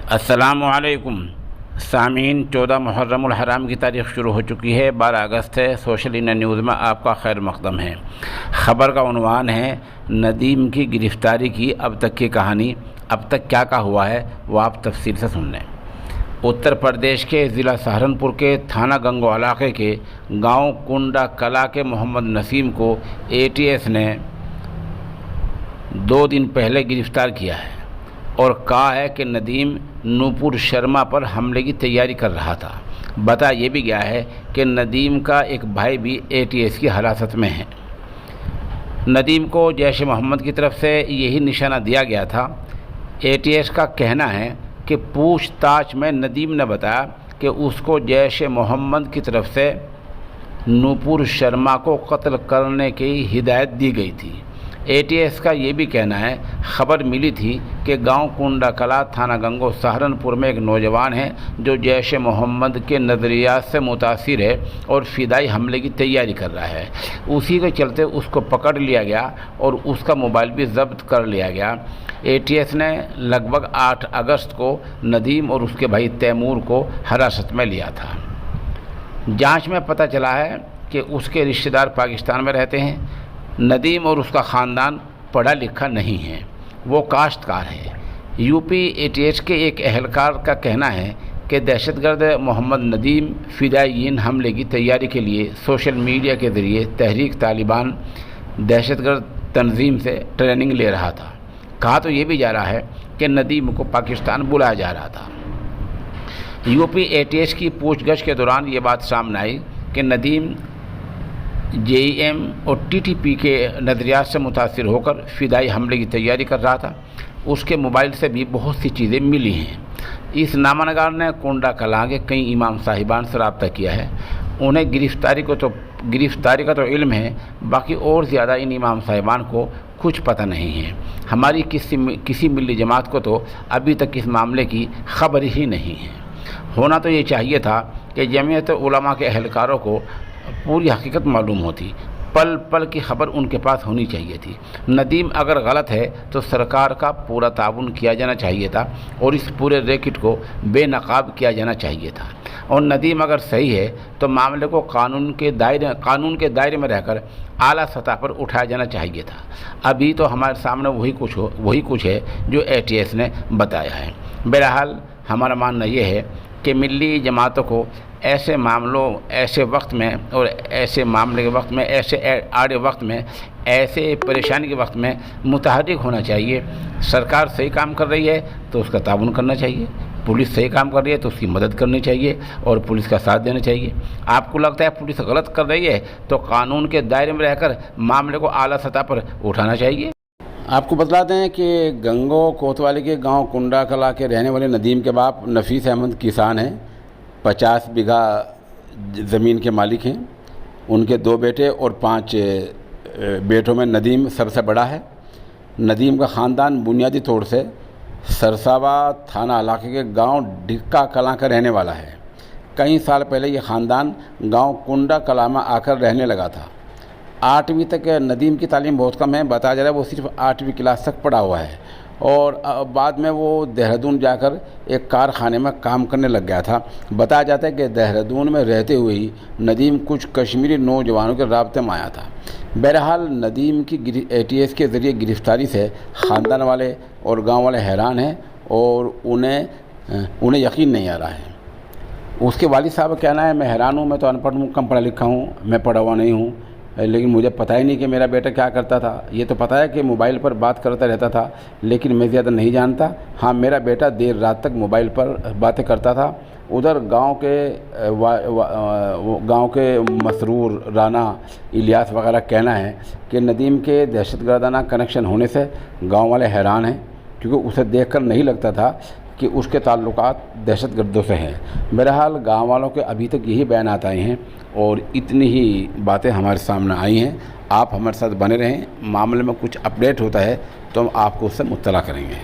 अस्सलामुअलैकुम सामीन। 14 मुहर्रम उल हराम की तारीख़ शुरू हो चुकी है। 12 अगस्त है। सोशल इंडिया न्यूज़ में आपका खैर मक़दम है। ख़बर का उन्वान है नदीम की गिरफ़्तारी की अब तक की कहानी। अब तक क्या क्या हुआ है वो आप तफसील से सुन लें। उत्तर प्रदेश के ज़िला सहारनपुर के थाना गंगो इलाके के गांव कुंडा कला के मोहम्मद नसीम को ATS ने 2 दिन पहले गिरफ़्तार किया है और कहा है कि नदीम नूपुर शर्मा पर हमले की तैयारी कर रहा था। बता ये भी गया है कि नदीम का एक भाई भी ATS की हिरासत में है। नदीम को जैश मोहम्मद की तरफ से यही निशाना दिया गया था। ATS का कहना है कि पूछताछ में नदीम ने बताया कि उसको जैश मोहम्मद की तरफ से नूपुर शर्मा को कत्ल करने की हिदायत दी गई थी। ATS का ये भी कहना है ख़बर मिली थी कि गांव कुंडा कला थाना गंगो सहारनपुर में एक नौजवान है जो जैश मोहम्मद के नज़रियात से मुतासिर है और फ़िदाई हमले की तैयारी कर रहा है। उसी के चलते उसको पकड़ लिया गया और उसका मोबाइल भी ज़ब्त कर लिया गया। ATS ने लगभग 8 अगस्त को नदीम और उसके भाई तैमूर को हिरासत में लिया था। जांच में पता चला है कि उसके रिश्तेदार पाकिस्तान में रहते हैं। नदीम और उसका ख़ानदान पढ़ा लिखा नहीं है, वो काश्तकार है। ATS के एक अहलकार का कहना है कि दहशतगर्द मोहम्मद नदीम फ़िदायीन हमले की तैयारी के लिए सोशल मीडिया के ज़रिए तहरीक तालिबान दहशतगर्द तंजीम से ट्रेनिंग ले रहा था। कहा तो ये भी जा रहा है कि नदीम को पाकिस्तान बुलाया जा रहा था। ATS की पूछगछ के दौरान ये बात सामने आई कि नदीम JEM और TTP के नज़रियात से मुतासिर होकर फ़िदाई हमले की तैयारी कर रहा था। उसके मोबाइल से भी बहुत सी चीज़ें मिली हैं। इस नामानगार ने कुंडा कला के कई इमाम साहिबान से रब्ता किया है। उन्हें गिरफ़्तारी का तो इल्म है, बाकी और ज़्यादा इन इमाम साहिबान को कुछ पता नहीं है। हमारी किसी मिली जमात को तो अभी तक इस मामले की खबर ही नहीं है। होना तो ये चाहिए था कि जमीयत उलमा के अहलकारों को पूरी हकीकत मालूम होती। पल पल की खबर उनके पास होनी चाहिए थी। नदीम अगर गलत है तो सरकार का पूरा ताउन किया जाना चाहिए था और इस पूरे रैकेट को बेनकाब किया जाना चाहिए था। और नदीम अगर सही है तो मामले को कानून के दायरे में रहकर आला सतह पर उठाया जाना चाहिए था। अभी तो हमारे सामने वही कुछ है जो ATS ने बताया है। बहरहाल हमारा मानना ये है कि मिली जमातों को ऐसे मामलों, ऐसे वक्त में और ऐसे मामले के वक्त में, ऐसे आड़े वक्त में, ऐसे परेशानी के वक्त में मुतहर्रिक होना चाहिए। सरकार सही काम कर रही है तो उसका ताउन करना चाहिए। पुलिस सही काम कर रही है तो उसकी मदद करनी चाहिए और पुलिस का साथ देना चाहिए। आपको लगता है पुलिस गलत कर रही है तो कानून के दायरे में रहकर मामले को आला सतह पर उठाना चाहिए। आपको बतला दें कि गंगो कोतवाली के गांव कुंडा कला के रहने वाले नदीम के बाप नफीस अहमद किसान हैं। 50 बीघा ज़मीन के मालिक हैं। उनके 2 बेटे और 5 बेटों में नदीम सबसे बड़ा है। नदीम का ख़ानदान बुनियादी तौर से सरसावा थाना इलाके के गांव ढिक्का कला का रहने वाला है। कई साल पहले ये ख़ानदान गांव कुंडा कला में आकर रहने लगा था। 8वीं तक नदीम की तालीम बहुत कम है। बताया जा रहा है वो सिर्फ 8वीं क्लास तक पढ़ा हुआ है और बाद में वो देहरादून जाकर एक कारखाने में काम करने लग गया था। बताया जाता है कि देहरादून में रहते हुए ही नदीम कुछ कश्मीरी नौजवानों के राब्ते में आया था। बहरहाल नदीम की ATS के ज़रिए गिरफ़्तारी से ख़ानदान वाले और गांव वाले हैरान हैं और उन्हें यकीन नहीं आ रहा है। उसके वालिद साहब का कहना है मैं हैरान हूँ, मैं तो अनपढ़ हूँ, कम पढ़ा लिखा हूँ, मैं पढ़ा हुआ नहीं हूँ, लेकिन मुझे पता ही नहीं कि मेरा बेटा क्या करता था। ये तो पता है कि मोबाइल पर बात करता रहता था, लेकिन मैं ज़्यादा नहीं जानता। हाँ, मेरा बेटा देर रात तक मोबाइल पर बातें करता था। उधर गांव के मसरूर, राना, इलियास वगैरह कहना है कि नदीम के दहशतगर्दाना कनेक्शन होने से गांव वाले हैरान हैं, क्योंकि उसे देखकर नहीं लगता था कि उसके ताल्लुकात दहशतगर्दों से हैं। बहरहाल गाँव वालों के अभी तक यही बयानात आए हैं और इतनी ही बातें हमारे सामने आई हैं। आप हमारे साथ बने रहें। मामले में कुछ अपडेट होता है तो हम आपको उससे मुत्तला करेंगे।